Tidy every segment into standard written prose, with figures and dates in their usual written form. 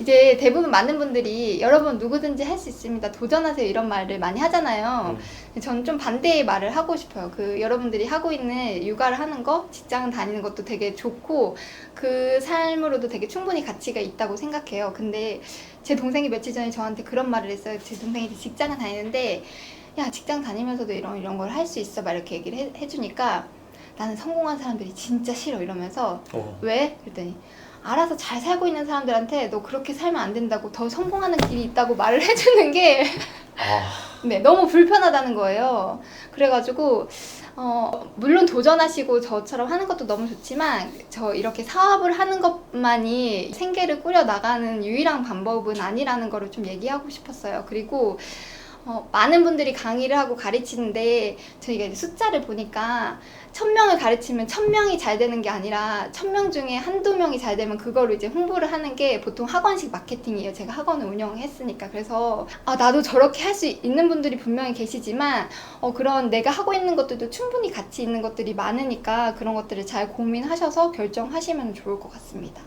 이제 대부분 많은 분들이 여러분 누구든지 할 수 있습니다. 도전하세요. 이런 말을 많이 하잖아요. 저는 좀 반대의 말을 하고 싶어요. 여러분들이 하고 있는 육아를 하는 거, 직장 다니는 것도 되게 좋고 그 삶으로도 되게 충분히 가치가 있다고 생각해요. 근데 제 동생이 며칠 전에 저한테 그런 말을 했어요. 제 동생이 직장을 다니는데 야, 직장 다니면서도 이런 걸 할 수 있어 막 이렇게 얘기를 해주니까 나는 성공한 사람들이 진짜 싫어 이러면서 왜? 그랬더니 알아서 잘 살고 있는 사람들한테 너 그렇게 살면 안 된다고 더 성공하는 길이 있다고 말을 해주는 게 네, 너무 불편하다는 거예요. 그래가지고 물론 도전하시고 저처럼 하는 것도 너무 좋지만 저 이렇게 사업을 하는 것만이 생계를 꾸려 나가는 유일한 방법은 아니라는 거를 좀 얘기하고 싶었어요. 그리고 많은 분들이 강의를 하고 가르치는데 저희가 이제 숫자를 보니까 1000명을 가르치면 1000명이 잘 되는 게 아니라 1000명 중에 한두 명이 잘 되면 그거를 이제 홍보를 하는 게 보통 학원식 마케팅이에요. 제가 학원을 운영했으니까. 그래서 나도 저렇게 할 수 있는 분들이 분명히 계시지만 그런 내가 하고 있는 것들도 충분히 가치 있는 것들이 많으니까 그런 것들을 잘 고민하셔서 결정하시면 좋을 것 같습니다.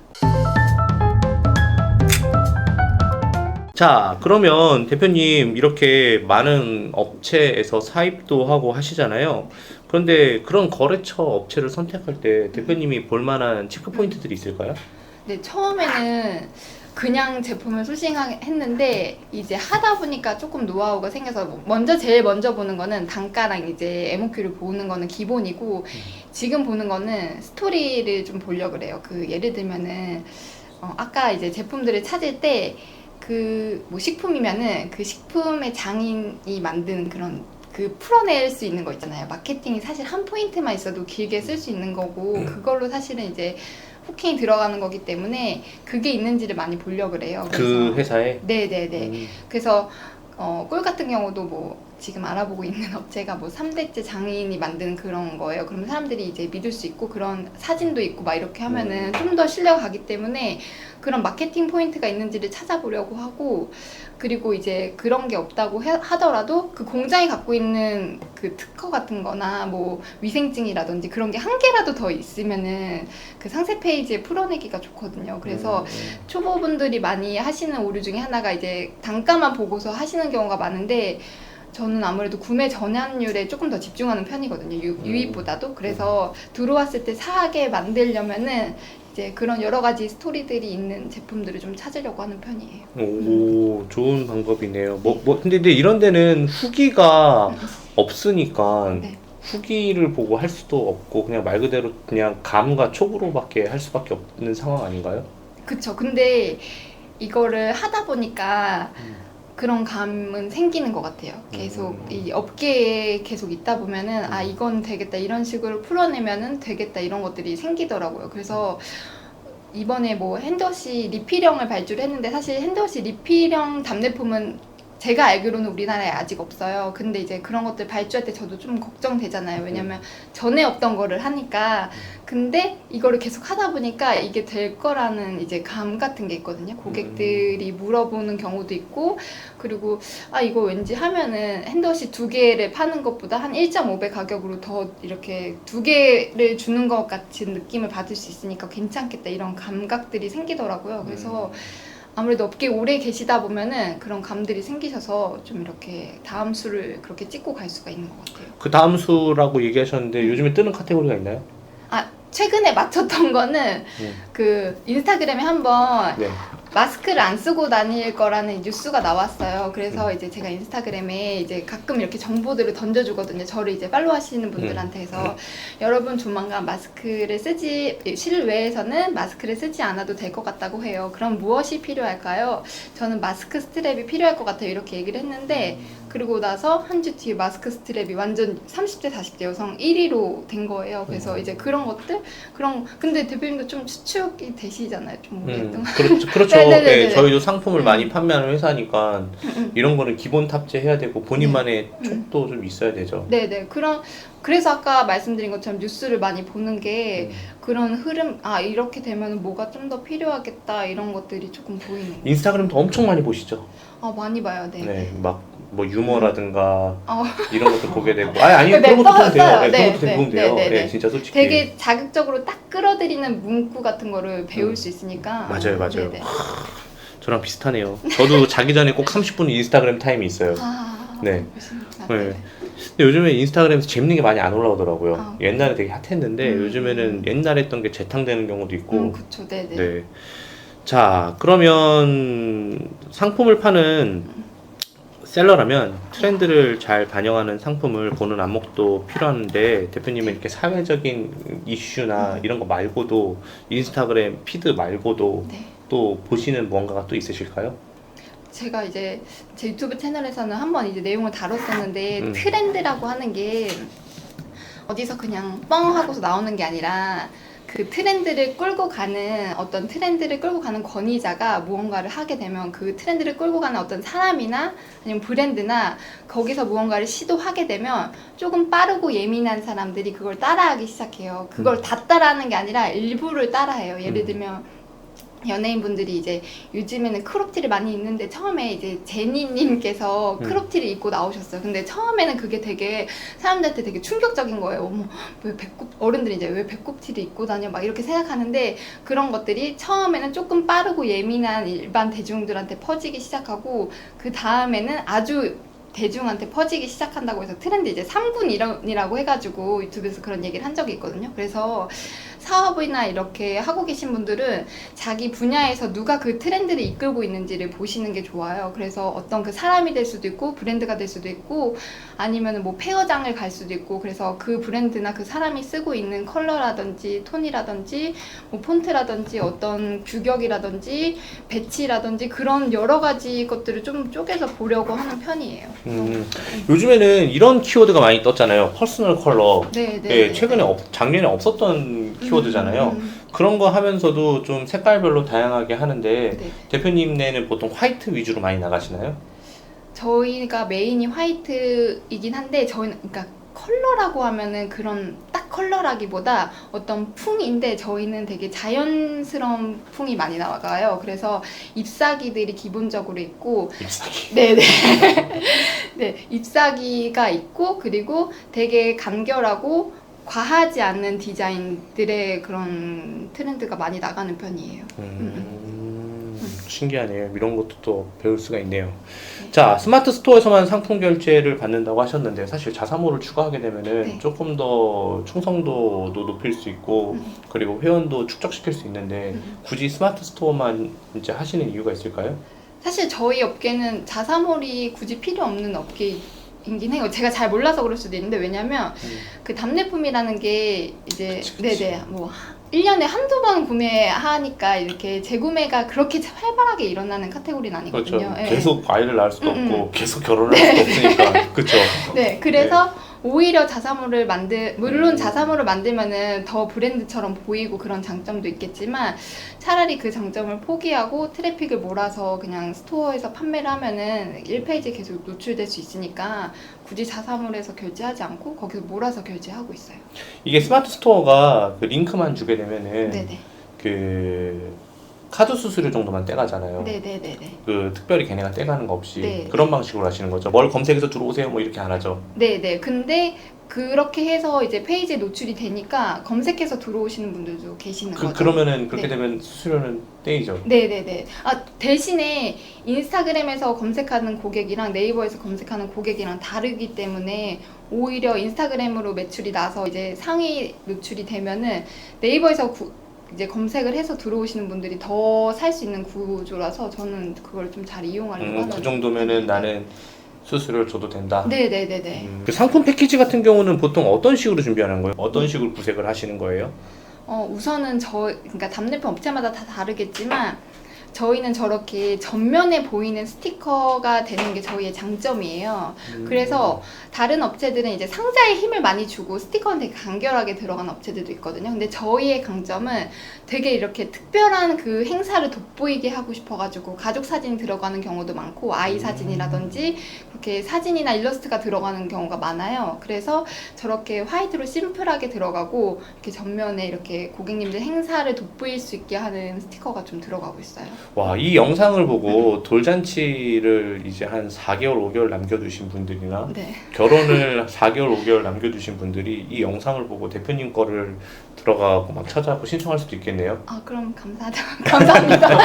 자, 그러면 대표님 이렇게 많은 업체에서 사입도 하고 하시잖아요. 그런데 그런 거래처 업체를 선택할 때 대표님이 볼 만한 체크 포인트들이 있을까요? 네, 처음에는 그냥 제품을 소싱했는데 이제 하다 보니까 조금 노하우가 생겨서 제일 먼저 보는 거는 단가랑 이제 MOQ를 보는 거는 기본이고 지금 보는 거는 스토리를 좀 보려고 그래요. 예를 들면은 아까 이제 제품들을 찾을 때 뭐 식품이면은 그 식품의 장인이 만든 그런 풀어낼 수 있는 거 있잖아요. 마케팅이 사실 한 포인트만 있어도 길게 쓸 수 있는 거고 그걸로 사실은 이제 후킹이 들어가는 거기 때문에 그게 있는지를 많이 보려고 그래요. 그 회사에? 네네네. 그래서 꿀 같은 경우도 뭐 지금 알아보고 있는 업체가 뭐 3대째 장인이 만든 그런 거예요. 그러면 사람들이 이제 믿을 수 있고 그런 사진도 있고 막 이렇게 하면은 좀 더 신뢰가 가기 때문에 그런 마케팅 포인트가 있는지를 찾아보려고 하고 그리고 이제 그런 게 없다고 하더라도 그 공장이 갖고 있는 그 특허 같은 거나 뭐 위생증이라든지 그런 게 한 개라도 더 있으면은 그 상세 페이지에 풀어내기가 좋거든요. 그래서 초보분들이 많이 하시는 오류 중에 하나가 이제 단가만 보고서 하시는 경우가 많은데 저는 아무래도 구매 전환율에 조금 더 집중하는 편이거든요. 유입보다도. 그래서 들어왔을 때 사게 만들려면은 이제 그런 여러 가지 스토리들이 있는 제품들을 좀 찾으려고 하는 편이에요. 오, 좋은 방법이네요. 근데 이런 데는 후기가 없으니까 네. 후기를 보고 할 수도 없고 그냥 말 그대로 그냥 감과 촉으로밖에 할 수밖에 없는 상황 아닌가요? 그쵸. 근데 이거를 하다 보니까 그런 감은 생기는 것 같아요. 계속 이 업계에 계속 있다 보면은 이건 되겠다 이런 식으로 풀어내면은 되겠다 이런 것들이 생기더라고요. 그래서 이번에 뭐 핸드워시 리필형을 발주를 했는데 사실 핸드워시 리필형 답례품은 제가 알기로는 우리나라에 아직 없어요. 근데 이제 그런 것들 발주할 때 저도 좀 걱정되잖아요. 왜냐면 전에 없던 거를 하니까. 근데 이거를 계속 하다 보니까 이게 될 거라는 이제 감 같은 게 있거든요. 고객들이 물어보는 경우도 있고, 그리고 이거 왠지 하면은 핸드워시 2개를 파는 것보다 한 1.5배 가격으로 더 이렇게 2개를 주는 것 같은 느낌을 받을 수 있으니까 괜찮겠다 이런 감각들이 생기더라고요. 그래서 아무래도 업계에 오래 계시다 보면은 그런 감들이 생기셔서 좀 이렇게 다음 수를 그렇게 찍고 갈 수가 있는 것 같아요. 그 다음 수라고 얘기하셨는데 요즘에 뜨는 카테고리가 있나요? 최근에 맞췄던 거는 인스타그램에 한번 네. 마스크를 안 쓰고 다닐 거라는 뉴스가 나왔어요. 그래서 이제 제가 인스타그램에 이제 가끔 이렇게 정보들을 던져주거든요. 저를 이제 팔로우 하시는 분들한테 해서 여러분 조만간 실외에서는 마스크를 쓰지 않아도 될 것 같다고 해요. 그럼 무엇이 필요할까요? 저는 마스크 스트랩이 필요할 것 같아요. 이렇게 얘기를 했는데 그리고 나서 한 주 뒤에 마스크 스트랩이 완전 30대 40대 여성 1위로 된 거예요. 그래서 이제 그런 것들 근데 대표님도 좀 추측이 되시잖아요. 좀 오랫동안. 그렇죠. 네네네네. 네, 저희도 상품을 많이 판매하는 회사니까 이런 거는 기본 탑재해야 되고 본인만의 촉도 좀 있어야 되죠. 네네. 그래서 아까 말씀드린 것처럼 뉴스를 많이 보는 게 그런 흐름, 이렇게 되면 뭐가 좀 더 필요하겠다 이런 것들이 조금 보이는 거예요. 인스타그램도 엄청 많이 보시죠? 많이 봐요. 네. 네, 막 뭐 유머라든가 이런 것도 보게 되고 아니 네, 그런 것도 보면 돼요. 떠요. 네, 그런 것도 되게 보면 돼요. 네. 네, 진짜 솔직히 되게 자극적으로 딱 끌어들이는 문구 같은 거를 배울 수 있으니까. 맞아요. 네네. 저랑 비슷하네요. 저도 자기 전에 꼭 30분 인스타그램 타임이 있어요. 네. 그렇습니까? 네. 근데 요즘에 인스타그램에서 재밌는 게 많이 안 올라오더라고요. 아, 옛날에 되게 핫했는데 요즘에는 옛날에 했던 게 재탕되는 경우도 있고. 그쵸, 네네. 네. 자, 그러면 상품을 파는 셀러라면 트렌드를 잘 반영하는 상품을 보는 안목도 필요한데 대표님은 이렇게 사회적인 이슈나 이런 거 말고도 인스타그램 피드 말고도 네. 또 보시는 무언가가 또 있으실까요? 제가 이제 제 유튜브 채널에서는 한번 이제 내용을 다뤘었는데, 음. 트렌드라고 하는 게 어디서 그냥 뻥 하고서 나오는 게 아니라 그 트렌드를 끌고 가는 어떤 트렌드를 끌고 가는 권위자가 무언가를 하게 되면 그 트렌드를 끌고 가는 어떤 사람이나 아니면 브랜드나 거기서 무언가를 시도하게 되면 조금 빠르고 예민한 사람들이 그걸 따라하기 시작해요. 그걸 다 따라하는 게 아니라 일부를 따라해요. 예를 들면 연예인분들이 이제 요즘에는 크롭티를 많이 입는데 처음에 이제 제니님께서 크롭티를 입고 나오셨어요. 근데 처음에는 그게 되게 사람들한테 되게 충격적인 거예요. 어머, 왜 배꼽, 어른들이 이제 왜 배꼽티를 입고 다녀? 막 이렇게 생각하는데 그런 것들이 처음에는 조금 빠르고 예민한 일반 대중들한테 퍼지기 시작하고 그 다음에는 아주 대중한테 퍼지기 시작한다고 해서 트렌드 이제 3군 이론이라고 해가지고 유튜브에서 그런 얘기를 한 적이 있거든요. 그래서 사업이나 이렇게 하고 계신 분들은 자기 분야에서 누가 그 트렌드를 이끌고 있는지를 보시는 게 좋아요. 그래서 어떤 그 사람이 될 수도 있고 브랜드가 될 수도 있고 아니면 뭐 페어장을 갈 수도 있고 그래서 그 브랜드나 그 사람이 쓰고 있는 컬러라든지 톤이라든지 뭐 폰트라든지 어떤 규격이라든지 배치라든지 그런 여러 가지 것들을 좀 쪼개서 보려고 하는 편이에요. 요즘에는 이런 키워드가 많이 떴잖아요. 퍼스널 컬러. 네, 네. 예, 최근에 작년에 없었던 키워드잖아요. 그런 거 하면서도 좀 색깔별로 다양하게 하는데 네. 대표님네는 보통 화이트 위주로 많이 나가시나요? 저희가 메인이 화이트이긴 한데 저희는 그러니까 컬러라고 하면은 그런 딱 컬러라기보다 어떤 풍인데 저희는 되게 자연스러운 풍이 많이 나와요. 그래서 잎사귀들이 기본적으로 있고 잎사귀. 네네 네 잎사귀가 있고 그리고 되게 간결하고 과하지 않는 디자인들의 그런 트렌드가 많이 나가는 편이에요. 신기하네요. 이런 것도 또 배울 수가 있네요. 자, 스마트 스토어에서만 상품 결제를 받는다고 하셨는데 사실 자사모를 추가하게 되면은 네. 조금 더 충성도도 높일 수 있고 그리고 회원도 축적시킬 수 있는데 굳이 스마트 스토어만 이제 하시는 이유가 있을까요? 사실 저희 업계는 자사몰이 굳이 필요 없는 업계이긴 해요. 제가 잘 몰라서 그럴 수도 있는데 왜냐면 그 답례품이라는 게 이제 그치. 네네 뭐 1년에 한두 번 구매하니까 이렇게 재구매가 그렇게 활발하게 일어나는 카테고리는 아니거든요. 그렇죠. 예. 계속 아이를 낳을 수도 없고 계속 결혼을 할 수도 없으니까. 그렇죠. 네, 그래서 오히려 자사몰을 물론 자사몰을 만들면은 더 브랜드처럼 보이고 그런 장점도 있겠지만 차라리 그 장점을 포기하고 트래픽을 몰아서 그냥 스토어에서 판매를 하면은 1페이지에 계속 노출될 수 있으니까 굳이 자사몰에서 결제하지 않고 거기서 몰아서 결제하고 있어요. 이게 스마트 스토어가 그 링크만 주게 되면은 네네. 그 카드 수수료 정도만 떼가잖아요. 네네네네. 그 특별히 걔네가 떼가는 거 없이 네. 그런 방식으로 하시는 거죠. 뭘 검색해서 들어오세요 뭐 이렇게 안 하죠. 네네. 근데 그렇게 해서 이제 페이지에 노출이 되니까 검색해서 들어오시는 분들도 계시는 거죠. 그러면은 그렇게 네. 되면 수수료는 떼이죠. 네네네. 아, 대신에 인스타그램에서 검색하는 고객이랑 네이버에서 검색하는 고객이랑 다르기 때문에 오히려 인스타그램으로 매출이 나서 이제 상위 노출이 되면은 네이버에서 이제 검색을 해서 들어오시는 분들이 더 살 수 있는 구조라서 저는 그걸 좀 잘 이용하려고 하는. 그 정도면은 나는 수수료를 줘도 된다. 네네네네. 그 상품 패키지 같은 경우는 보통 어떤 식으로 준비하는 거예요? 어떤 식으로 구색을 하시는 거예요? 우선은 그러니까 답례품 업체마다 다 다르겠지만 저희는 저렇게 전면에 보이는 스티커가 되는 게 저희의 장점이에요. 그래서 다른 업체들은 이제 상자에 힘을 많이 주고 스티커는 되게 간결하게 들어간 업체들도 있거든요. 근데 저희의 강점은 되게 이렇게 특별한 그 행사를 돋보이게 하고 싶어가지고 가족 사진이 들어가는 경우도 많고 아이 사진이라든지 그렇게 사진이나 일러스트가 들어가는 경우가 많아요. 그래서 저렇게 화이트로 심플하게 들어가고 이렇게 전면에 이렇게 고객님들 행사를 돋보일 수 있게 하는 스티커가 좀 들어가고 있어요. 와, 이 영상을 보고 돌잔치를 이제 한 4개월, 5개월 남겨두신 분들이나 네. 결혼을 4개월, 5개월 남겨두신 분들이 이 영상을 보고 대표님 거를 들어가고 막 찾아보고 신청할 수도 있겠네요. 아, 그럼 감사합니다.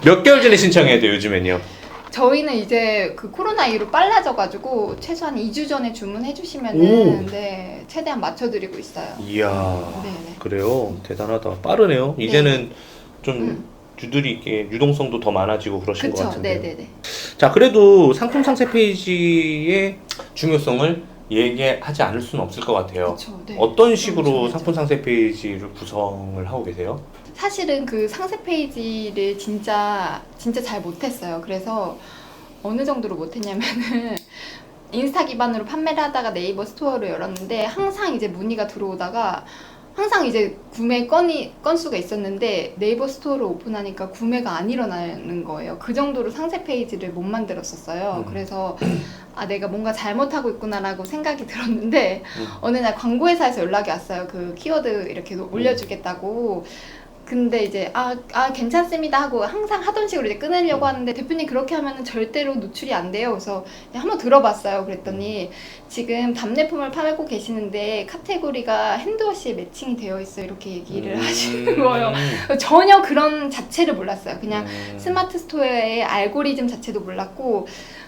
몇 개월 전에 신청해야 돼요, 요즘엔요? 저희는 이제 그 코로나 이후로 빨라져가지고 최소한 2주 전에 주문해 오. 주시면은 네, 최대한 맞춰드리고 있어요. 이야, 네네. 그래요? 대단하다. 빠르네요. 이제는 좀 음. 유들이 있게 유동성도 더 많아지고 그러신 것 그쵸. 같은데요. 네네네. 자, 그래도 상품 상세 페이지의 중요성을 얘기하지 않을 수는 없을 것 같아요. 그쵸. 네. 어떤 식으로 중요하죠. 상품 상세 페이지를 구성을 하고 계세요? 사실은 그 상세 페이지를 진짜 잘 못했어요. 그래서 어느 정도로 못했냐면은 인스타 기반으로 판매를 하다가 네이버 스토어를 열었는데 항상 이제 문의가 들어오다가 항상 이제 구매 건수가 있었는데 네이버 스토어를 오픈하니까 구매가 안 일어나는 거예요. 그 정도로 상세 페이지를 못 만들었었어요. 그래서 아, 내가 뭔가 잘못하고 있구나라고 생각이 들었는데 어느 날 광고회사에서 연락이 왔어요. 그 키워드 이렇게 올려주겠다고. 근데 이제 괜찮습니다 하고 항상 하던 식으로 이제 끊으려고 하는데 대표님 그렇게 하면은 절대로 노출이 안 돼요. 그래서 그냥 한번 들어봤어요. 그랬더니 지금 답례품을 팔고 계시는데 카테고리가 핸드워시에 매칭이 되어 있어요. 이렇게 얘기를 하시는 거예요. 전혀 그런 자체를 몰랐어요. 그냥 스마트 스토어의 알고리즘 자체도 몰랐고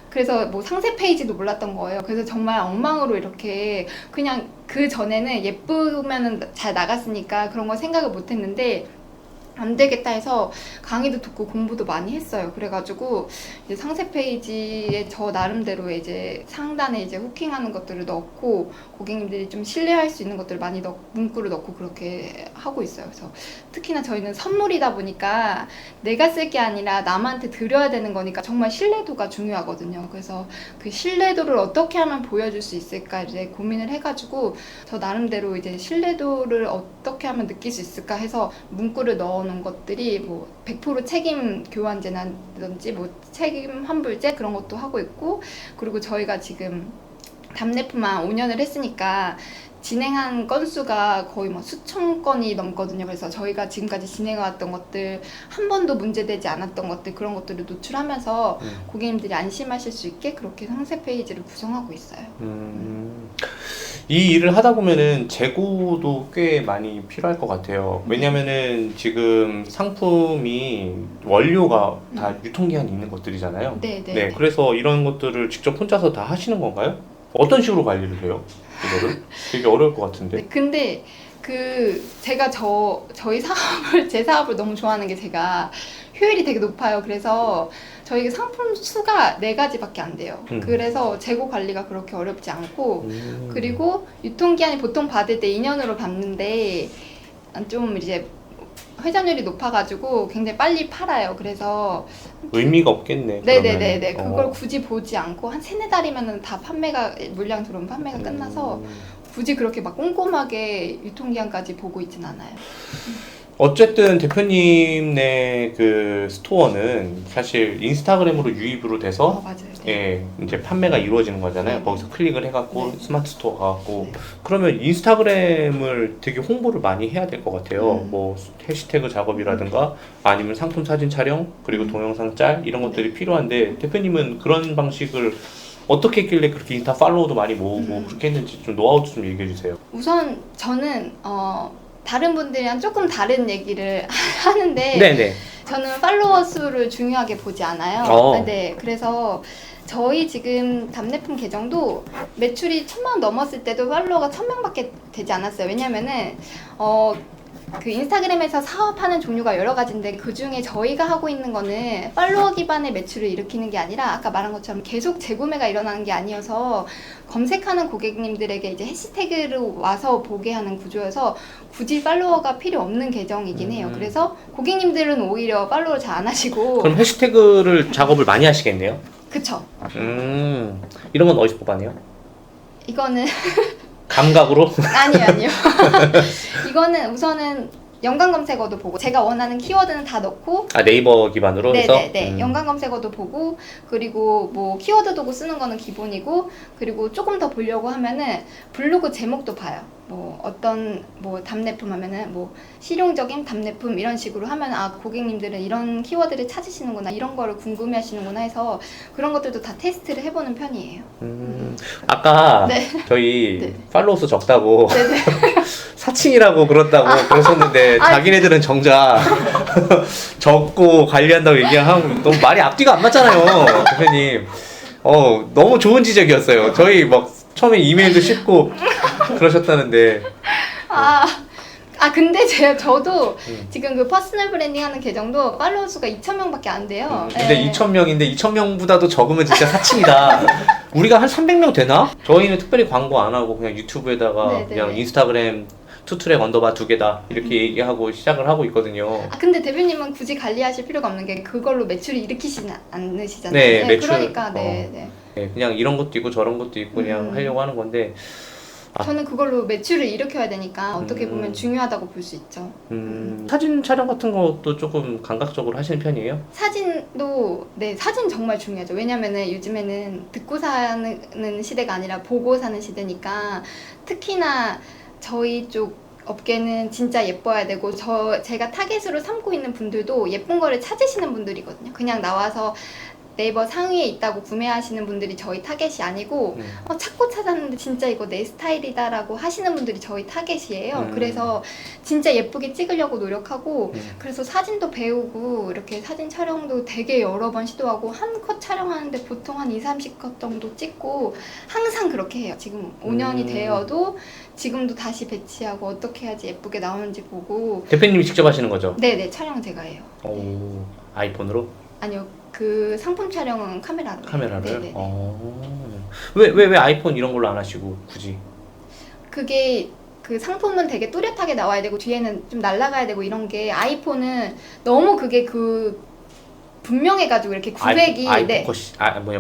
그래서 뭐 상세 페이지도 몰랐던 거예요. 그래서 정말 엉망으로 이렇게 그냥 그 전에는 예쁘면은 잘 나갔으니까 그런 거 생각을 못 했는데 안 되겠다 해서 강의도 듣고 공부도 많이 했어요. 그래가지고 이제 상세 페이지에 저 나름대로 이제 상단에 이제 후킹하는 것들을 넣고 고객님들이 좀 신뢰할 수 있는 것들을 많이 문구를 넣고 그렇게 하고 있어요. 그래서 특히나 저희는 선물이다 보니까 내가 쓸 게 아니라 남한테 드려야 되는 거니까 정말 신뢰도가 중요하거든요. 그래서 그 신뢰도를 어떻게 하면 보여줄 수 있을까 이제 고민을 해가지고 저 나름대로 이제 신뢰도를 어떻게 하면 느낄 수 있을까 해서 문구를 넣어놓은 것들이 뭐 100% 책임 교환제라든지 뭐 책임 환불제 그런 것도 하고 있고 그리고 저희가 지금 답례품만 5년을 했으니까 진행한 건수가 거의 뭐 수천 건이 넘거든요. 그래서 저희가 지금까지 진행해왔던 것들 한 번도 문제되지 않았던 것들 그런 것들을 노출하면서 고객님들이 안심하실 수 있게 그렇게 상세 페이지를 구성하고 있어요. 이 일을 하다 보면은 재고도 꽤 많이 필요할 것 같아요. 왜냐면은 지금 상품이 원료가 다 유통기한이 있는 것들이잖아요. 네. 그래서 이런 것들을 직접 혼자서 다 하시는 건가요? 어떤 식으로 관리를 해요? 이거를? 되게 어려울 것 같은데. 네, 근데 제가 저희 제 사업을 너무 좋아하는 게 제가 효율이 되게 높아요. 그래서 저희 상품 수가 4가지밖에 안 돼요. 그래서 재고 관리가 그렇게 어렵지 않고 그리고 유통기한이 보통 받을 때 2년으로 받는데 좀 이제 회전율이 높아가지고 굉장히 빨리 팔아요. 그래서 의미가 없겠네. 네네네네. 그러면. 그걸 굳이 보지 않고 한 3-4달이면 다 물량 들어오면 판매가 끝나서 굳이 그렇게 막 꼼꼼하게 유통기한까지 보고 있진 않아요. 어쨌든 대표님네 그 스토어는 사실 인스타그램으로 유입으로 돼서 맞아요. 네. 이제 판매가 이루어지는 거잖아요. 네. 거기서 클릭을 해갖고 네. 스마트 스토어 가갖고 네. 그러면 인스타그램을 되게 홍보를 많이 해야 될 것 같아요. 뭐 해시태그 작업이라든가 아니면 상품 사진 촬영 그리고 동영상 짤 이런 것들이 필요한데 대표님은 그런 방식을 어떻게 했길래 그렇게 인스타 팔로워도 많이 모으고 그렇게 했는지 좀 노하우도 좀 얘기해 주세요. 우선 저는 다른 분들이랑 조금 다른 얘기를 하는데 네네. 저는 팔로워 수를 중요하게 보지 않아요. 네, 그래서 저희 지금 답례품 계정도 매출이 1,000만 원 넘었을 때도 팔로워가 1,000명밖에 되지 않았어요. 왜냐면은 그 인스타그램에서 사업하는 종류가 여러 가지인데 그 중에 저희가 하고 있는 거는 팔로워 기반의 매출을 일으키는 게 아니라 아까 말한 것처럼 계속 재구매가 일어나는 게 아니어서 검색하는 고객님들에게 이제 해시태그를 와서 보게 하는 구조여서 굳이 팔로워가 필요 없는 계정이긴 해요. 그래서 고객님들은 오히려 팔로우를 잘 안 하시고 그럼 해시태그를 작업을 많이 하시겠네요? 그쵸. 이런 건 어디서 뽑아내요? 이거는 감각으로? 아니요. 이거는 우선은 연관 검색어도 보고 제가 원하는 키워드는 다 넣고 아, 네이버 기반으로 해서? 네네네 연관 검색어도 보고 그리고 뭐 키워드 도구 쓰는 거는 기본이고 그리고 조금 더 보려고 하면은 블로그 제목도 봐요. 뭐 어떤 뭐 답례품 하면은 뭐 실용적인 답례품 이런 식으로 하면 아 고객님들은 이런 키워드를 찾으시는구나 이런 거를 궁금해하시는구나 해서 그런 것들도 다 테스트를 해보는 편이에요. 아까 네. 저희 네. 팔로우 수 적다고 네네. 사칭이라고 그렇다고 그러셨는데 자기네들은 정작 적고 관리한다고 얘기하면 너무 말이 앞뒤가 안 맞잖아요, 대표님. 너무 좋은 지적이었어요. 저희 막 처음에 이메일도 씹고 그러셨다는데. 근데 저도 지금 그 퍼스널 브랜딩 하는 계정도 팔로워 수가 2,000명밖에 안 돼요. 근데 네. 2,000명인데 2,000명보다도 적으면 진짜 사칭이다. 우리가 한 300명 되나? 저희는 특별히 광고 안 하고 그냥 유튜브에다가 네네. 그냥 인스타그램 투트랙 언더바 2개다 이렇게 얘기하고 시작을 하고 있거든요. 근데 대표님은 굳이 관리하실 필요가 없는 게 그걸로 매출을 일으키시지 않으시잖아요. 네, 매출, 그러니까 네. 네, 그냥 이런 것도 있고 저런 것도 있고 그냥 하려고 하는 건데 저는 그걸로 매출을 일으켜야 되니까 어떻게 보면 중요하다고 볼 수 있죠. 사진 촬영 같은 것도 조금 감각적으로 하시는 편이에요? 사진도 사진 정말 중요하죠. 왜냐면은 요즘에는 듣고 사는 시대가 아니라 보고 사는 시대니까 특히나 저희 쪽 업계는 진짜 예뻐야 되고 제가 타겟으로 삼고 있는 분들도 예쁜 거를 찾으시는 분들이거든요. 그냥 나와서 네이버 상위에 있다고 구매하시는 분들이 저희 타겟이 아니고 찾고 찾았는데 진짜 이거 내 스타일이다라고 하시는 분들이 저희 타겟이에요. 그래서 진짜 예쁘게 찍으려고 노력하고 그래서 사진도 배우고 이렇게 사진 촬영도 되게 여러 번 시도하고 한 컷 촬영하는데 보통 한 2-30컷 정도 찍고 항상 그렇게 해요. 지금 5년이 되어도 지금도 다시 배치하고 어떻게 해야지 예쁘게 나오는지 보고 대표님이 직접 하시는 거죠? 네네 촬영 제가 해요. 오, 아이폰으로? 아니요. 그 상품 촬영은 카메라로. 카메라를? 네네. 왜 아이폰 이런 걸로 안 하시고 굳이? 그게 그 상품은 되게 뚜렷하게 나와야 되고 뒤에는 좀 날아가야 되고 이런 게 아이폰은 너무 그게 분명해가지고 이렇게 구획이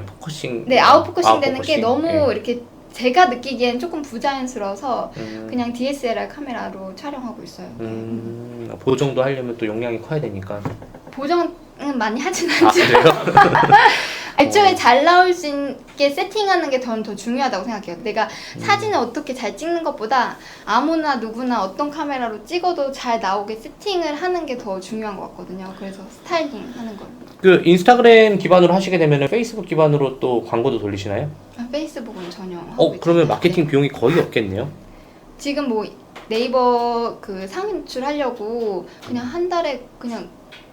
포커싱. 네 아웃포커싱 되는 게 아웃포커싱. 너무 이렇게 제가 느끼기엔 조금 부자연스러워서 그냥 DSLR 카메라로 촬영하고 있어요. 보정도 하려면 또 용량이 커야 되니까. 보정은 많이 하진 않죠. 그래요? 애초에 잘 나올 수 있게 세팅하는 게 저는 더 중요하다고 생각해요. 내가 사진을 어떻게 잘 찍는 것보다 아무나 누구나 어떤 카메라로 찍어도 잘 나오게 세팅을 하는 게 더 중요한 것 같거든요. 그래서 스타일링 하는 걸. 그 인스타그램 기반으로 하시게 되면 페이스북 기반으로 또 광고도 돌리시나요? 페이스북은 전혀 하고 있지 그러면 않아요. 마케팅 비용이 거의 없겠네요? 지금 뭐 네이버 그 상위 노출하려고 그냥 한 달에 그냥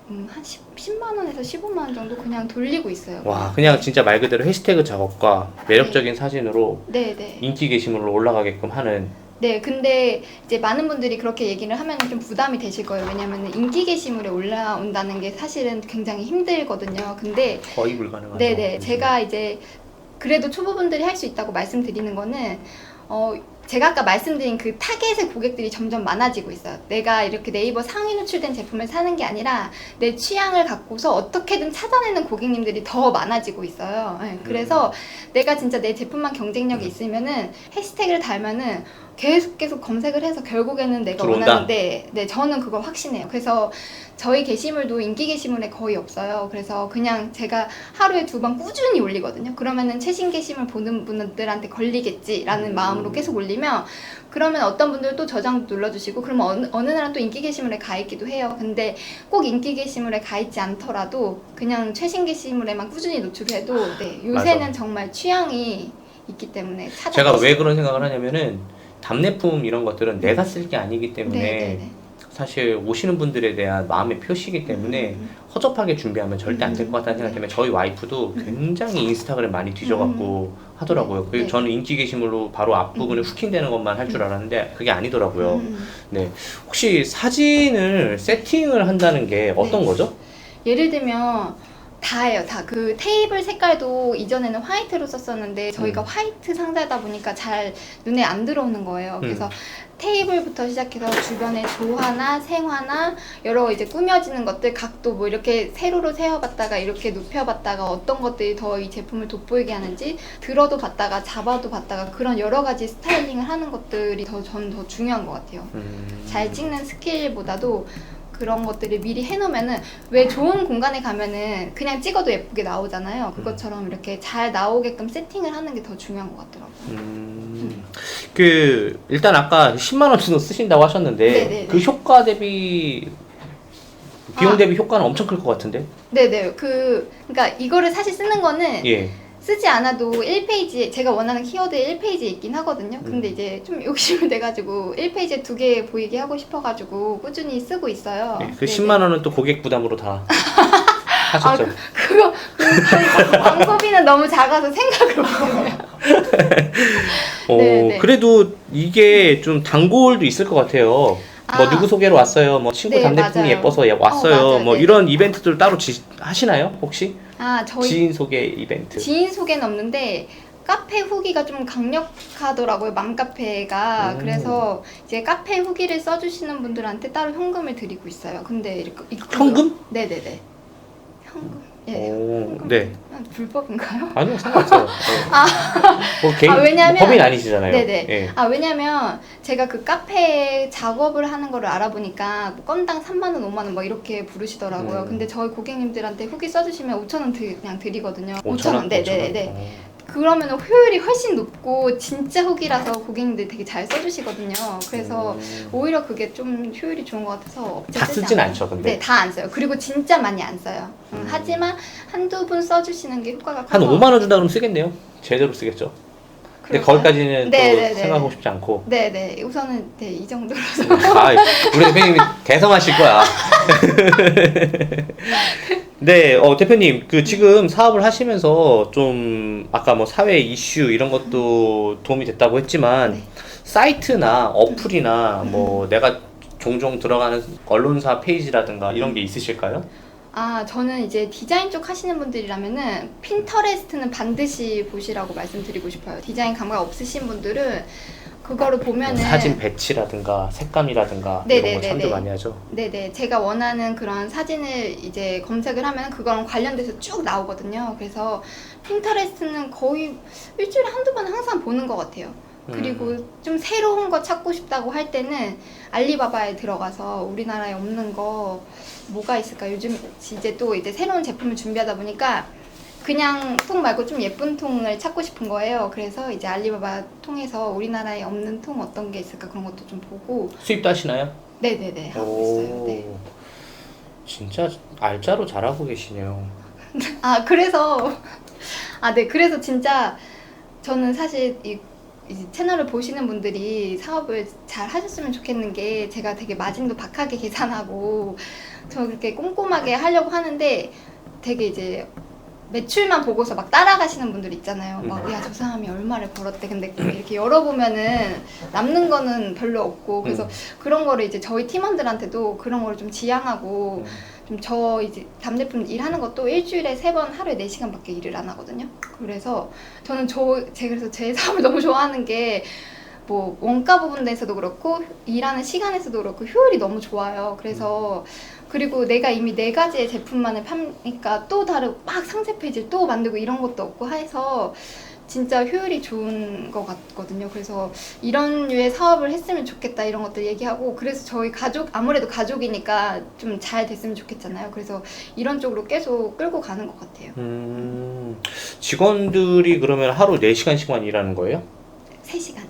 한 10만 원에서 15만 원 정도 그냥 돌리고 있어요. 와, 그냥 진짜 말 그대로 해시태그 작업과 매력적인 사진으로 네네. 인기 게시물로 올라가게끔 하는. 네, 근데 이제 많은 분들이 그렇게 얘기를 하면 좀 부담이 되실 거예요. 왜냐면 인기 게시물에 올라온다는 게 사실은 굉장히 힘들거든요. 근데 거의 불가능하죠. 네네, 제가 이제 그래도 초보분들이 할 수 있다고 말씀드리는 거는 제가 아까 말씀드린 그 타겟의 고객들이 점점 많아지고 있어요. 내가 이렇게 네이버 상위 노출된 제품을 사는 게 아니라 내 취향을 갖고서 어떻게든 찾아내는 고객님들이 더 많아지고 있어요. 네, 그래서 내가 진짜 내 제품만 경쟁력이 있으면은 해시태그를 달면은 계속 검색을 해서 결국에는 내가 들어온다? 원하는 네, 저는 그걸 확신해요. 그래서 저희 게시물도 인기 게시물에 거의 없어요. 그래서 그냥 제가 하루에 2번 꾸준히 올리거든요. 그러면은 최신 게시물 보는 분들한테 걸리겠지라는 마음으로 계속 올리면 그러면 어떤 분들도 저장도 눌러주시고 그러면 어느 날은 또 인기 게시물에 가 있기도 해요. 근데 꼭 인기 게시물에 가 있지 않더라도 그냥 최신 게시물에만 꾸준히 노출해도 요새는 맞아. 정말 취향이 있기 때문에 제가 왜 그런 생각을 하냐면은 답례품 이런 것들은 내가 쓸 게 아니기 때문에 네네네. 사실 오시는 분들에 대한 마음의 표시이기 때문에 허접하게 준비하면 절대 안 될 것 같다는 생각 때문에 저희 와이프도 굉장히 인스타그램 많이 뒤져갖고 하더라고요. 그래서 네. 저는 인기 게시물로 바로 앞부분에 후킹되는 것만 할 줄 알았는데 그게 아니더라고요. 네, 혹시 사진을 세팅을 한다는 게 어떤 네. 거죠? 예를 들면 다예요, 다. 그 테이블 색깔도 이전에는 화이트로 썼었는데 저희가 화이트 상자다 보니까 잘 눈에 안 들어오는 거예요. 그래서 테이블부터 시작해서 주변에 조화나 생화나 여러 이제 꾸며지는 것들, 각도 뭐 이렇게 세로로 세워봤다가 이렇게 눕혀봤다가 어떤 것들이 더 이 제품을 돋보이게 하는지 들어도 봤다가 잡아도 봤다가 그런 여러 가지 스타일링을 하는 것들이 저는 더 중요한 것 같아요. 잘 찍는 스킬보다도 그런 것들을 미리 해놓으면은 왜 좋은 공간에 가면은 그냥 찍어도 예쁘게 나오잖아요. 그것처럼 이렇게 잘 나오게끔 세팅을 하는 게 더 중요한 것 같더라고요. 그 일단 아까 10만 원 정도 쓰신다고 하셨는데 네네네. 그 효과 대비 비용 대비 효과는 엄청 클 것 같은데? 네네. 그러니까 이거를 사실 쓰는 거는 예. 쓰지 않아도 1페이지에 제가 원하는 키워드에 1페이지에 있긴 하거든요. 근데 이제 좀 욕심을 내가지고 1페이지에 2개 보이게 하고 싶어가지고 꾸준히 쓰고 있어요. 예, 그 10만 원은 또 고객 부담으로 다 하셨죠? 그거 광고비는 너무 작아서 생각을 못해요. 네네. 그래도 이게 좀 단골도 있을 것 같아요. 뭐 누구 소개로 왔어요. 뭐 친구 네, 답례품이 맞아요. 예뻐서 왔어요. 맞아요. 뭐 네. 이런 이벤트들 따로 하시나요? 혹시? 저희 지인 소개 이벤트. 지인 소개는 없는데 카페 후기가 좀 강력하더라고요, 맘카페가. 그래서 이제 카페 후기를 써주시는 분들한테 따로 현금을 드리고 있어요. 근데 이렇게 현금? 네네네. 현금. 예. 현금. 네. 불법인가요? 아니요, 상관없어요. 뭐 개인 왜냐면- 법인 아니시잖아요. 네네. 예. 왜냐면 제가 그 카페 작업을 하는 거를 알아보니까 뭐 건당 3만 원, 5만 원 뭐 이렇게 부르시더라고요. 근데 저희 고객님들한테 후기 써주시면 5천 원 그냥 드리거든요. 5천 원. 네네네. 그러면 효율이 훨씬 높고 진짜 후기라서 고객님들이 되게 잘 써주시거든요. 그래서 오히려 그게 좀 효율이 좋은 것 같아서 업체 다 쓰지 쓰진 않아요. 않죠, 근데. 네, 다 안 써요. 그리고 진짜 많이 안 써요. 하지만 한두 분 써주시는 게 효과가 한 커서 5만 원 준다 그러면 쓰겠네요. 제대로 쓰겠죠. 근데 그럴까요? 거기까지는 또 네네네. 생각하고 싶지 않고. 네네. 우선은 이 정도로서 우리 대표님이 대성하실 거야. 네, 대표님, 지금 사업을 하시면서 좀, 아까 뭐 사회 이슈 이런 것도 도움이 됐다고 했지만, 네. 사이트나 어플이나 뭐 내가 종종 들어가는 언론사 페이지라든가 이런 게 있으실까요? 저는 이제 디자인 쪽 하시는 분들이라면은 핀터레스트는 반드시 보시라고 말씀드리고 싶어요. 디자인 감각 없으신 분들은 그거를 보면은 사진 배치라든가 색감이라든가 이런 거 네네네네. 참조 많이 하죠. 네네, 제가 원하는 그런 사진을 이제 검색을 하면 그거랑 관련돼서 쭉 나오거든요. 그래서 핀터레스트는 거의 일주일에 한두 번 항상 보는 것 같아요. 그리고 좀 새로운 거 찾고 싶다고 할 때는 알리바바에 들어가서 우리나라에 없는 거 뭐가 있을까? 요즘 이제 또 이제 새로운 제품을 준비하다 보니까 그냥 통 말고 좀 예쁜 통을 찾고 싶은 거예요. 그래서 이제 알리바바 통해서 우리나라에 없는 통 어떤 게 있을까 그런 것도 좀 보고. 수입도 하시나요? 네네네, 하고 있어요. 네. 진짜 알짜로 잘하고 계시네요. 그래서 네, 그래서 진짜 저는 사실 이 채널을 보시는 분들이 사업을 잘 하셨으면 좋겠는 게, 제가 되게 마진도 박하게 계산하고 저 그렇게 꼼꼼하게 하려고 하는데 되게 이제 매출만 보고서 막 따라가시는 분들 있잖아요. 막 야, 저 사람이 얼마를 벌었대. 근데 이렇게 열어보면은 남는 거는 별로 없고, 그래서 그런 거를 이제 저희 팀원들한테도 그런 거를 좀 지향하고, 좀 저 이제 답례품 일하는 것도 일주일에 3번 하루에 4시간밖에 일을 안 하거든요. 그래서 저는 그래서 제 사업을 너무 좋아하는 게, 뭐 원가 부분에서도 그렇고 일하는 시간에서도 그렇고 효율이 너무 좋아요. 그래서 그리고 내가 이미 4가지의 제품만을 파니까 또 다른 막 상세 페이지를 또 만들고 이런 것도 없고 해서 진짜 효율이 좋은 것 같거든요. 그래서 이런 류의 사업을 했으면 좋겠다 이런 것들 얘기하고, 그래서 저희 아무래도 가족이니까 좀 잘 됐으면 좋겠잖아요. 그래서 이런 쪽으로 계속 끌고 가는 것 같아요. 직원들이 그러면 하루 4시간씩만 일하는 거예요? 3시간.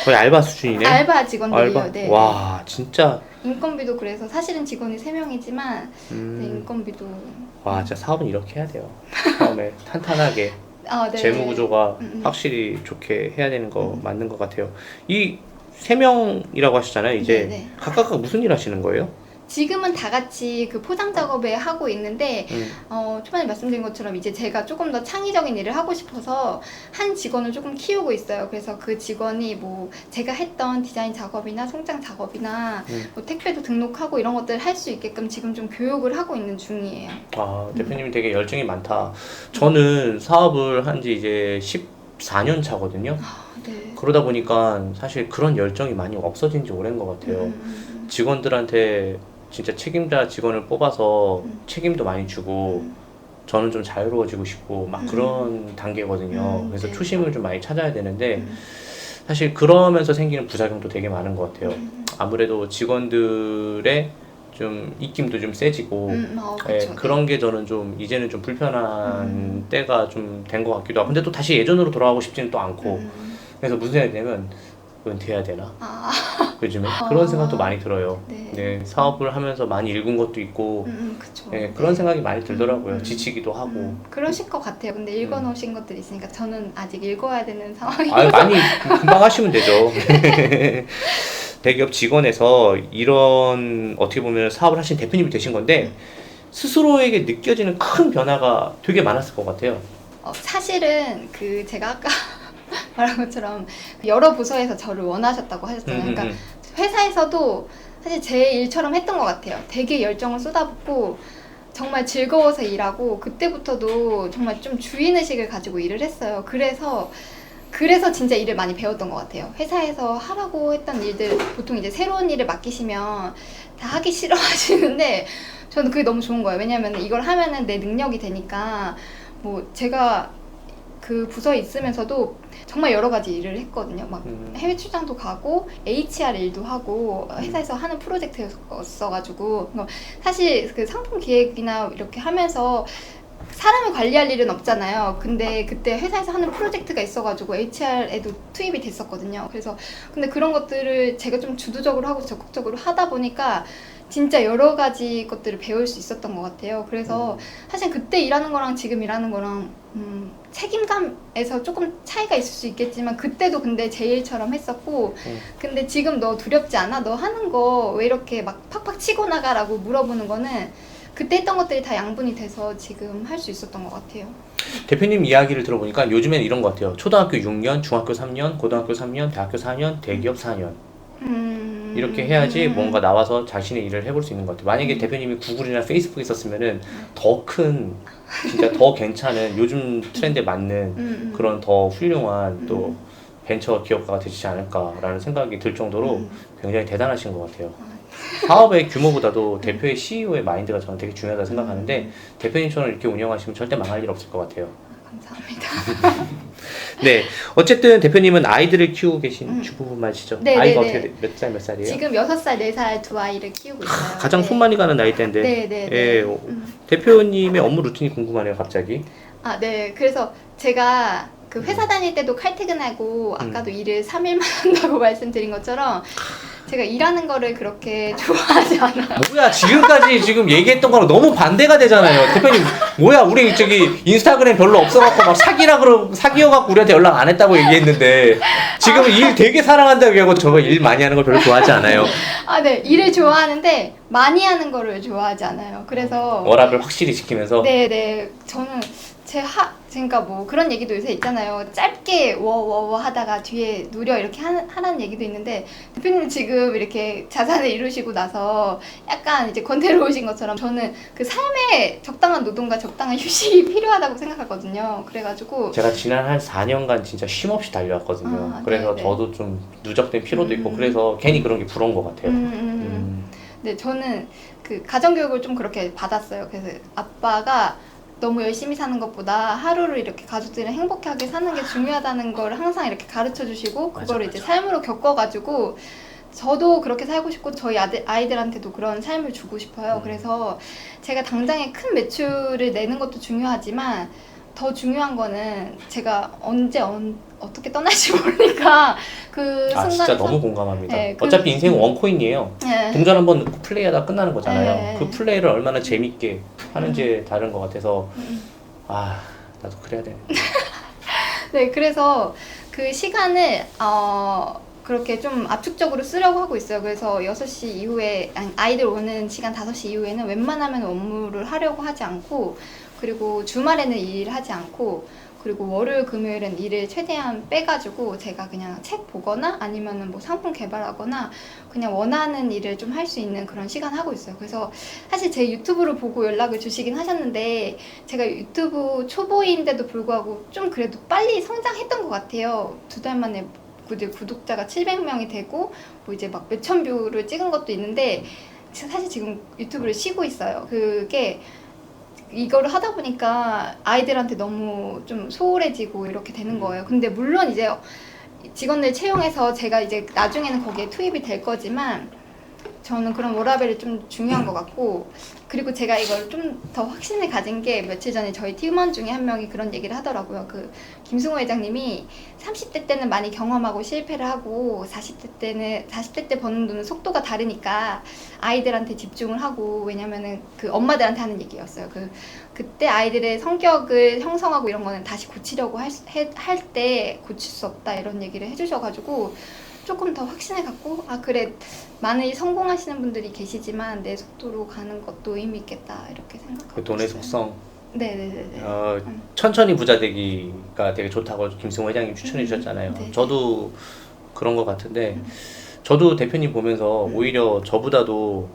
거의 알바 수준이네. 알바 직원들이요. 알바? 네. 와, 진짜. 인건비도 그래서 사실은 직원이 3명이지만 네, 인건비도 와, 진짜 사업은 이렇게 해야 돼요. 처음에 탄탄하게 네. 재무 구조가 확실히 좋게 해야 되는 거 맞는 것 같아요. 이 3명이라고 하셨잖아요. 이제 네. 각각 무슨 일 하시는 거예요? 지금은 다 같이 그 포장 작업에 하고 있는데 초반에 말씀드린 것처럼 이제 제가 조금 더 창의적인 일을 하고 싶어서 한 직원을 조금 키우고 있어요. 그래서 그 직원이 뭐 제가 했던 디자인 작업이나 송장 작업이나 뭐 택배도 등록하고 이런 것들 할 수 있게끔 지금 좀 교육을 하고 있는 중이에요. 아, 대표님이 되게 열정이 많다. 저는 사업을 한 지 이제 14년 차거든요. 네. 그러다 보니까 사실 그런 열정이 많이 없어진 지 오랜 것 같아요. 직원들한테 진짜 책임자 직원을 뽑아서 책임도 많이 주고 저는 좀 자유로워지고 싶고 막 그런 단계거든요. 그래서 네. 초심을 좀 많이 찾아야 되는데 사실 그러면서 생기는 부작용도 되게 많은 것 같아요. 아무래도 직원들의 좀 입김도 좀 세지고 예, 그쵸. 그런 게 저는 좀 이제는 좀 불편한 때가 좀 된 것 같기도 하고 근데 또 다시 예전으로 돌아가고 싶지는 또 않고 그래서 무슨 생각이 되면 은퇴해야 되나? 요즘에 그런 생각도 많이 들어요. 네. 네, 사업을 하면서 많이 읽은 것도 있고 그쵸. 예, 그런 생각이 많이 들더라고요. 지치기도 하고. 그러실 것 같아요. 근데 읽어놓으신 것들이 있으니까 저는 아직 읽어야 되는 상황이. 아유, 많이 금방 하시면 되죠. 대기업 직원에서 이런 어떻게 보면 사업을 하신 대표님이 되신 건데 스스로에게 느껴지는 큰 변화가 되게 많았을 것 같아요. 사실은 그 제가 아까 말한 것처럼 여러 부서에서 저를 원하셨다고 하셨잖아요. 그러니까 회사에서도 사실 제 일처럼 했던 것 같아요. 되게 열정을 쏟아붓고 정말 즐거워서 일하고 그때부터도 정말 좀 주인의식을 가지고 일을 했어요. 그래서 진짜 일을 많이 배웠던 것 같아요. 회사에서 하라고 했던 일들 보통 이제 새로운 일을 맡기시면 다 하기 싫어하시는데 저는 그게 너무 좋은 거예요. 왜냐면 이걸 하면은 내 능력이 되니까 뭐 제가 그 부서에 있으면서도 정말 여러 가지 일을 했거든요. 막 해외 출장도 가고 HR 일도 하고 회사에서 하는 프로젝트였어가지고 사실 그 상품 기획이나 이렇게 하면서 사람을 관리할 일은 없잖아요. 근데 그때 회사에서 하는 프로젝트가 있어가지고 HR에도 투입이 됐었거든요. 그래서 근데 그런 것들을 제가 좀 주도적으로 하고 적극적으로 하다 보니까 진짜 여러 가지 것들을 배울 수 있었던 것 같아요. 그래서 사실 그때 일하는 거랑 지금 일하는 거랑 책임감에서 조금 차이가 있을 수 있겠지만 그때도 근데 제 일처럼 했었고 근데 지금 너 두렵지 않아? 너 하는 거 왜 이렇게 막 팍팍 치고 나가라고 물어보는 거는 그때 했던 것들이 다 양분이 돼서 지금 할 수 있었던 것 같아요. 대표님 이야기를 들어보니까 요즘엔 이런 것 같아요. 초등학교 6년, 중학교 3년, 고등학교 3년, 대학교 4년, 대기업 4년. 이렇게 해야지 뭔가 나와서 자신의 일을 해볼 수 있는 것 같아요. 만약에 대표님이 구글이나 페이스북에 있었으면은 더 큰, 진짜 더 괜찮은 요즘 트렌드에 맞는 그런 더 훌륭한 또 벤처 기업가가 되시지 않을까라는 생각이 들 정도로 굉장히 대단하신 것 같아요. 사업의 규모보다도 대표의 CEO의 마인드가 저는 되게 중요하다고 생각하는데 대표님처럼 이렇게 운영하시면 절대 망할 일 없을 것 같아요. 감사합니다. 네, 어쨌든 대표님은 아이들을 키우고 계신 주부분 맞으시죠? 네, 아이가 네, 어떻게 몇 살 몇 살이에요? 지금 6살, 4살 두 아이를 키우고 있어요. 가장 네. 손 많이 가는 나이대인데. 네. 예, 대표님의 업무 루틴이 궁금하네요, 갑자기. 네. 그래서 제가 그 회사 다닐 때도 칼퇴근하고 아까도 일을 3일만 한다고 말씀드린 것처럼 제가 일하는 거를 그렇게 좋아하지 않아요. 뭐야, 지금까지 지금 얘기했던 거랑 너무 반대가 되잖아요. 대표님, 뭐야, 우리 저기 인스타그램 별로 없어갖고 막 사귀어갖고 우리한테 연락 안 했다고 얘기했는데 지금 일 되게 사랑한다고 얘기하고 저 일 많이 하는 거 별로 좋아하지 않아요. 네. 일을 좋아하는데 많이 하는 거를 좋아하지 않아요. 그래서 워라밸 확실히 지키면서. 네. 저는 그러니까 뭐 그런 얘기도 요새 있잖아요. 짧게 워워워 하다가 뒤에 누려 이렇게 하라는 얘기도 있는데 대표님 지금 이렇게 자산을 이루시고 나서 약간 이제 권태로우신 것처럼 저는 그 삶에 적당한 노동과 적당한 휴식이 필요하다고 생각하거든요. 그래가지고 제가 지난 한 4년간 진짜 쉼없이 달려왔거든요. 그래서 네네. 저도 좀 누적된 피로도 있고 그래서 괜히 그런 게 부러운 것 같아요. 네, 저는 그 가정교육을 좀 그렇게 받았어요. 그래서 아빠가 너무 열심히 사는 것보다 하루를 이렇게 가족들이랑 행복하게 사는 게 중요하다는 걸 항상 이렇게 가르쳐 주시고 그거를 이제 삶으로 겪어가지고 저도 그렇게 살고 싶고 저희 아이들한테도 그런 삶을 주고 싶어요. 그래서 제가 당장에 큰 매출을 내는 것도 중요하지만 더 중요한 거는 제가 언제 어떻게 떠날지 모르니까 그 순간에서 진짜 너무 공감합니다. 네, 어차피 인생은 원코인이에요. 네. 동전 한번 넣고 플레이하다 끝나는 거잖아요. 네. 그 플레이를 얼마나 재밌게 하는지에 다른 것 같아서 나도 그래야 돼. 네, 그래서 그 시간을 그렇게 좀 압축적으로 쓰려고 하고 있어요. 그래서 6시 이후에 아이들 오는 시간 5시 이후에는 웬만하면 업무를 하려고 하지 않고, 그리고 주말에는 일을 하지 않고, 그리고 월요일 금요일은 일을 최대한 빼가지고 제가 그냥 책 보거나 아니면은 뭐 상품 개발하거나 그냥 원하는 일을 좀 할 수 있는 그런 시간 하고 있어요. 그래서 사실 제 유튜브를 보고 연락을 주시긴 하셨는데, 제가 유튜브 초보인데도 불구하고 좀 그래도 빨리 성장했던 것 같아요. 2달 만에 구독자가 700명이 되고 뭐 이제 막 몇천 뷰를 찍은 것도 있는데, 사실 지금 유튜브를 쉬고 있어요. 그게 이거를 하다 보니까 아이들한테 너무 좀 소홀해지고 이렇게 되는 거예요. 근데 물론 이제 직원들 채용해서 제가 이제 나중에는 거기에 투입이 될 거지만, 저는 그런 워라밸이 좀 중요한 것 같고, 그리고 제가 이걸 좀 더 확신을 가진 게 며칠 전에 저희 팀원 중에 한 명이 그런 얘기를 하더라고요. 그 김승호 회장님이 30대 때는 많이 경험하고 실패를 하고 40대 때 버는 돈은 속도가 다르니까 아이들한테 집중을 하고, 왜냐면은 그 엄마들한테 하는 얘기였어요. 그때 아이들의 성격을 형성하고 이런 거는 다시 고치려고 할 때 고칠 수 없다, 이런 얘기를 해주셔가지고 조금 더 확신을 갖고, 아 그래, 많이 성공하시는 분들이 계시지만 내 속도로 가는 것도 의미 있겠다, 이렇게 생각하고 그 돈의 있어요. 속성. 네네네. 천천히 부자 되기가 되게 좋다고 김승호 회장님 추천해 주셨잖아요. 네. 저도 그런 것 같은데, 저도 대표님 보면서 오히려 저보다도,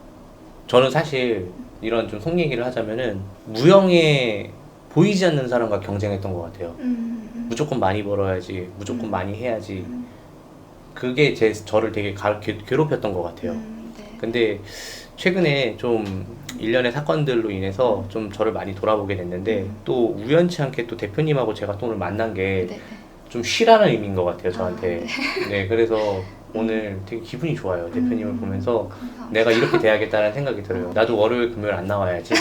저는 사실 이런 좀 속 얘기를 하자면은 무형에 보이지 않는 사람과 경쟁했던 것 같아요. 무조건 많이 벌어야지, 무조건 많이 해야지. 그게 저를 되게 괴롭혔던 것 같아요. 네. 근데 최근에 좀 일련의 사건들로 인해서 좀 저를 많이 돌아보게 됐는데, 또 우연치 않게 또 대표님하고 제가 또 오늘 만난 게 네. 좀 쉬라는 의미인 것 같아요, 저한테. 아, 네, 그래서 오늘 되게 기분이 좋아요. 대표님을 보면서 감사합니다. 내가 이렇게 돼야겠다는 생각이 들어요. 나도 월요일 금요일 안 나와야지.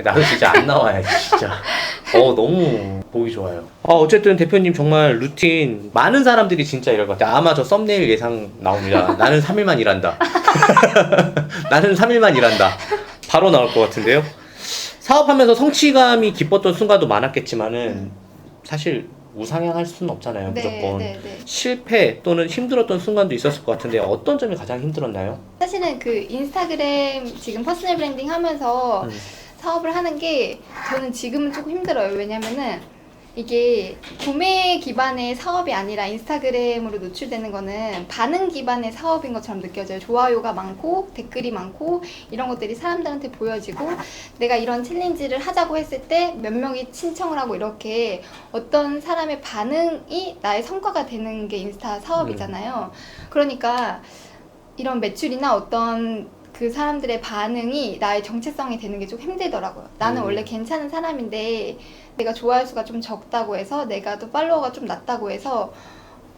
나도 진짜 안 나와야지, 진짜. 너무 보기 좋아요. 어쨌든 대표님 정말 루틴, 많은 사람들이 진짜 이럴 것 같아요. 아마 저 썸네일 예상 나옵니다. 나는 3일만 일한다. 나는 3일만 일한다. 바로 나올 것 같은데요. 사업하면서 성취감이 기뻤던 순간도 많았겠지만은 사실 우상향할 수는 없잖아요, 무조건. 네. 실패 또는 힘들었던 순간도 있었을 것 같은데, 어떤 점이 가장 힘들었나요? 사실은 그 인스타그램 지금 퍼스널 브랜딩 하면서 사업을 하는 게 저는 지금은 조금 힘들어요. 왜냐면은 이게 구매 기반의 사업이 아니라 인스타그램으로 노출되는 거는 반응 기반의 사업인 것처럼 느껴져요. 좋아요가 많고 댓글이 많고 이런 것들이 사람들한테 보여지고, 내가 이런 챌린지를 하자고 했을 때 몇 명이 신청을 하고, 이렇게 어떤 사람의 반응이 나의 성과가 되는 게 인스타 사업이잖아요. 그러니까 이런 매출이나 어떤 그 사람들의 반응이 나의 정체성이 되는 게 좀 힘들더라고요. 나는 원래 괜찮은 사람인데 내가 좋아요 수가 좀 적다고 해서, 내가 또 팔로워가 좀 낮다고 해서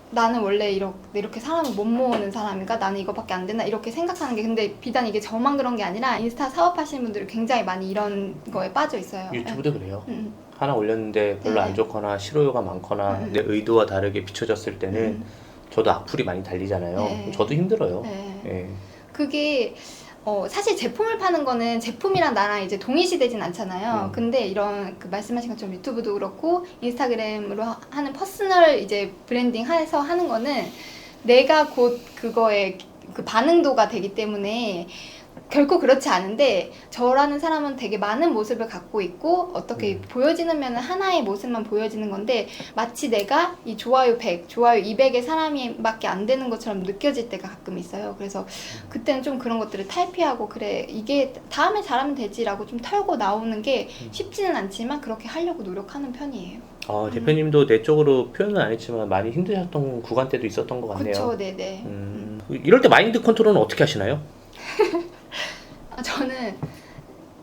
나는 원래 이렇게 사람을 못 모으는 사람인가? 나는 이거밖에 안 되나? 이렇게 생각하는 게, 근데 비단 이게 저만 그런 게 아니라 인스타 사업하시는 분들이 굉장히 많이 이런 거에 빠져 있어요. 유튜브도 그래요. 음. 하나 올렸는데 별로 네. 안 좋거나 싫어요가 많거나 내 의도와 다르게 비춰졌을 때는 저도 악플이 많이 달리잖아요. 네. 저도 힘들어요. 네. 예. 그게 사실 제품을 파는 거는 제품이랑 나랑 이제 동일시되진 않잖아요. 근데 이런 그 말씀하신 것처럼 유튜브도 그렇고 인스타그램으로 하는 퍼스널 이제 브랜딩 해서 하는 거는 내가 곧 그거에 그 반응도가 되기 때문에 결코 그렇지 않은데, 저라는 사람은 되게 많은 모습을 갖고 있고 어떻게 보여지는 면은 하나의 모습만 보여지는 건데, 마치 내가 이 좋아요 100, 좋아요 200의 사람이 밖에 안 되는 것처럼 느껴질 때가 가끔 있어요. 그래서 그때는 좀 그런 것들을 탈피하고, 그래 이게 다음에 잘하면 되지라고 좀 털고 나오는 게 쉽지는 않지만 그렇게 하려고 노력하는 편이에요. 대표님도 내 쪽으로 표현은 안 했지만 많이 힘드셨던 구간 때도 있었던 것 같네요. 그쵸, 네네. 이럴 때 마인드 컨트롤은 어떻게 하시나요? 저는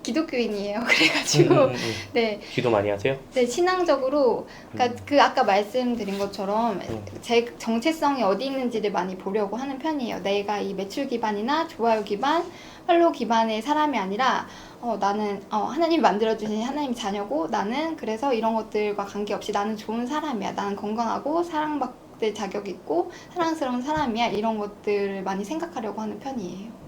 기독교인이에요. 그래가지고 네. 기도 많이 하세요? 네, 신앙적으로, 그러니까 그 아까 말씀드린 것처럼 제 정체성이 어디 있는지를 많이 보려고 하는 편이에요. 내가 이 매출 기반이나 좋아요 기반, 팔로우 기반의 사람이 아니라 나는 하나님이 만들어주신 하나님 자녀고, 나는 그래서 이런 것들과 관계없이 나는 좋은 사람이야. 나는 건강하고 사랑받을 자격이 있고 사랑스러운 사람이야. 이런 것들을 많이 생각하려고 하는 편이에요.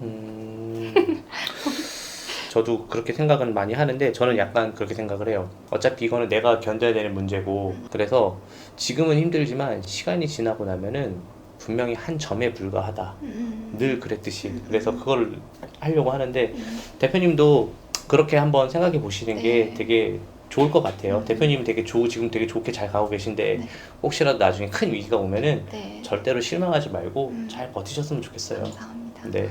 저도 그렇게 생각은 많이 하는데, 저는 약간 그렇게 생각을 해요. 어차피 이거는 내가 견뎌야 되는 문제고, 그래서 지금은 힘들지만 시간이 지나고 나면은 분명히 한 점에 불과하다. 늘 그랬듯이. 그래서 그걸 하려고 하는데 대표님도 그렇게 한번 생각해 보시는 게 네. 되게 좋을 것 같아요. 대표님은 되게 지금 되게 좋게 잘 가고 계신데 네. 혹시라도 나중에 큰 위기가 오면은 네. 절대로 실망하지 말고 잘 버티셨으면 좋겠어요. 감사합니다. 네.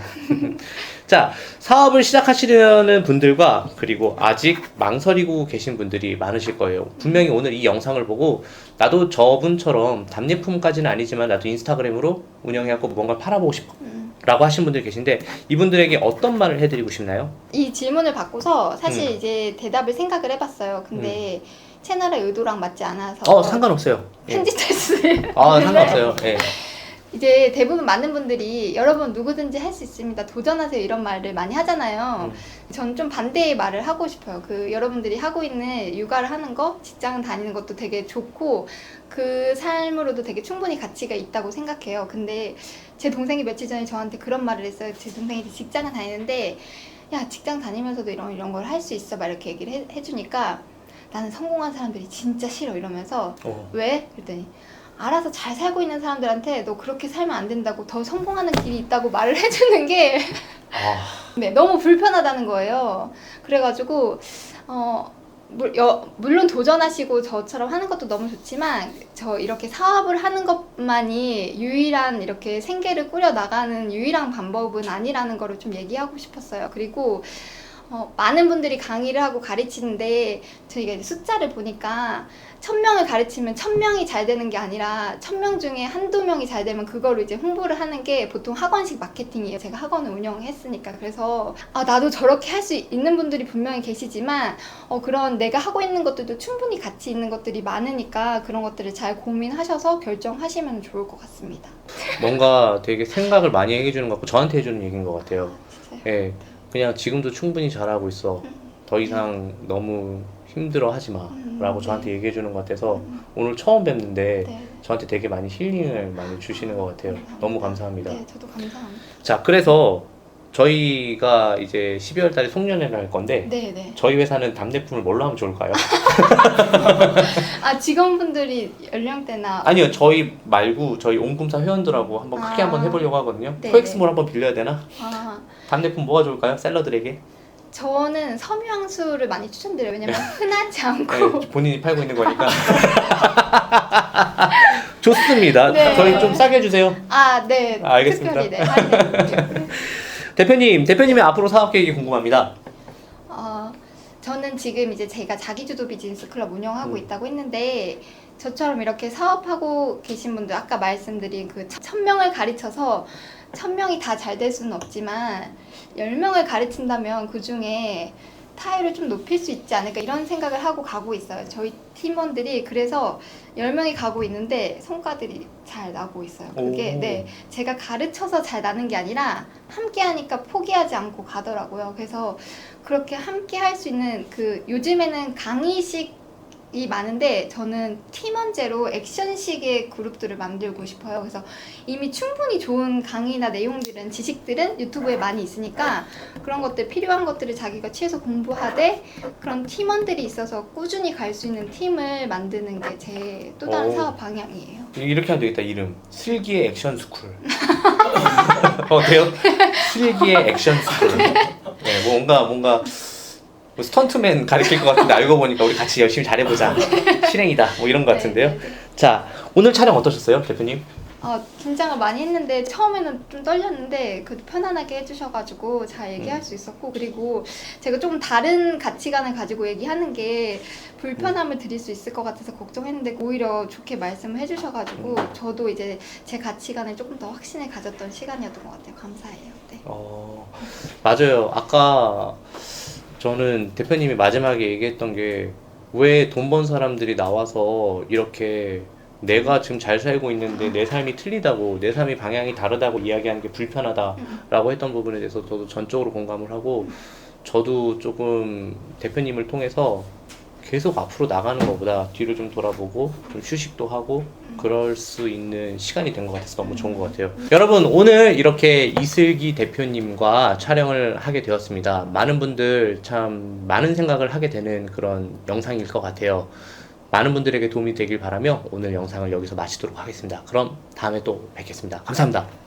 자, 사업을 시작하시려는 분들과 그리고 아직 망설이고 계신 분들이 많으실 거예요. 분명히 오늘 이 영상을 보고 나도 저분처럼 답례품까지는 아니지만 나도 인스타그램으로 운영해갖고 뭔가 팔아보고 싶어 라고 하신 분들이 계신데 이분들에게 어떤 말을 해드리고 싶나요? 이 질문을 받고서 사실 이제 대답을 생각을 해봤어요. 근데 채널의 의도랑 맞지 않아서 상관없어요. 예. 편집했어요. 상관없어요. 예. 이제 대부분 많은 분들이 여러분 누구든지 할 수 있습니다. 도전하세요. 이런 말을 많이 하잖아요. 저는 좀 반대의 말을 하고 싶어요. 그 여러분들이 하고 있는 육아를 하는 거, 직장 다니는 것도 되게 좋고 그 삶으로도 되게 충분히 가치가 있다고 생각해요. 근데 제 동생이 며칠 전에 저한테 그런 말을 했어요. 제 동생이 직장을 다니는데 야, 직장 다니면서도 이런 걸 할 수 있어. 막 이렇게 얘기를 해주니까 나는 성공한 사람들이 진짜 싫어. 이러면서 왜? 그랬더니 알아서 잘 살고 있는 사람들한테 너 그렇게 살면 안 된다고 더 성공하는 길이 있다고 말을 해주는 게 네, 너무 불편하다는 거예요. 그래가지고 물론 도전하시고 저처럼 하는 것도 너무 좋지만 저 이렇게 사업을 하는 것만이 유일한 이렇게 생계를 꾸려 나가는 유일한 방법은 아니라는 거를 좀 얘기하고 싶었어요. 그리고 많은 분들이 강의를 하고 가르치는데 저희가 이제 숫자를 보니까 1000명을 가르치면 1000명이 잘 되는 게 아니라 1000명 중에 한두 명이 잘 되면 그거를 이제 홍보를 하는 게 보통 학원식 마케팅이에요. 제가 학원을 운영했으니까. 그래서 나도 저렇게 할 수 있는 분들이 분명히 계시지만 그런 내가 하고 있는 것들도 충분히 가치 있는 것들이 많으니까 그런 것들을 잘 고민하셔서 결정하시면 좋을 것 같습니다. 뭔가 되게 생각을 많이 해주는 것 같고 저한테 해주는 얘기인 것 같아요. 진짜요? 예, 그냥 지금도 충분히 잘하고 있어. 더 이상 너무 힘들어 하지 마. 라고 저한테 얘기해 주는 것 같아서 오늘 처음 뵙는데 네. 저한테 되게 많이 힐링을 많이 주시는 것 같아요. 너무 감사합니다. 네, 저도 감사합니다. 자, 그래서 저희가 이제 12월 달에 송년회를 할 건데 네. 저희 회사는 답례품을 뭘로 하면 좋을까요? 직원분들이 연령대나 아니요, 저희 말고 저희 옹금사 회원들하고 한번 크게 한번 해보려고 하거든요. 네, 코엑스몰 한번 빌려야 되나? 아, 답례품 뭐가 좋을까요? 샐러들에게? 저는 섬유향수를 많이 추천드려요. 왜냐면 흔하지 않고 네, 본인이 팔고 있는 거니까. 좋습니다. 네. 저희 좀 싸게 해주세요. 네. 알겠습니다. 특별히 할인해드릴게요. 대표님의 앞으로 사업 계획이 궁금합니다. 저는 지금 이제 제가 자기주도 비즈니스 클럽 운영하고 있다고 했는데 저처럼 이렇게 사업하고 계신 분들 아까 말씀드린 그 1000명을 가르쳐서 1000명이 다 잘 될 수는 없지만 10명을 가르친다면 그 중에 타율을 좀 높일 수 있지 않을까 이런 생각을 하고 가고 있어요. 저희 팀원들이 그래서 10명이 가고 있는데 성과들이 잘 나고 있어요. 그게 제가 가르쳐서 잘 나는 게 아니라 함께 하니까 포기하지 않고 가더라고요. 그래서 그렇게 함께 할 수 있는 요즘에는 강의식이 많은데 저는 팀원제로 액션식의 그룹들을 만들고 싶어요. 그래서 이미 충분히 좋은 강의나 내용들은 지식들은 유튜브에 많이 있으니까 그런 것들 필요한 것들을 자기가 취해서 공부하되 그런 팀원들이 있어서 꾸준히 갈 수 있는 팀을 만드는 게 제 또 다른 사업 방향이에요. 이렇게 하면 되겠다. 이름 슬기의 액션 스쿨. 어때요? 슬기의 액션 스쿨. 네, 뭔가 뭐 스턴트맨 가르칠 것 같은데 알고 보니까 우리 같이 열심히 잘해보자. 실행이다. 뭐 이런 것 같은데요. 자, 오늘 촬영 어떠셨어요, 대표님? 긴장을 많이 했는데 처음에는 좀 떨렸는데 그래도 편안하게 해주셔가지고 잘 얘기할 수 있었고 그리고 제가 조금 다른 가치관을 가지고 얘기하는 게 불편함을 드릴 수 있을 것 같아서 걱정했는데 오히려 좋게 말씀을 해주셔가지고 저도 이제 제 가치관을 조금 더 확신을 가졌던 시간이었던 것 같아요. 감사해요. 네. 맞아요. 아까 저는 대표님이 마지막에 얘기했던 게 왜 돈 번 사람들이 나와서 이렇게 내가 지금 잘 살고 있는데 내 삶이 틀리다고 내 삶의 방향이 다르다고 이야기하는 게 불편하다라고 했던 부분에 대해서 저도 전적으로 공감을 하고 저도 조금 대표님을 통해서 계속 앞으로 나가는 것보다 뒤로 좀 돌아보고 좀 휴식도 하고 그럴 수 있는 시간이 된 것 같아서 너무 좋은 것 같아요. 여러분, 오늘 이렇게 이슬기 대표님과 촬영을 하게 되었습니다. 많은 분들 참 많은 생각을 하게 되는 그런 영상일 것 같아요. 많은 분들에게 도움이 되길 바라며 오늘 영상을 여기서 마치도록 하겠습니다. 그럼 다음에 또 뵙겠습니다. 감사합니다.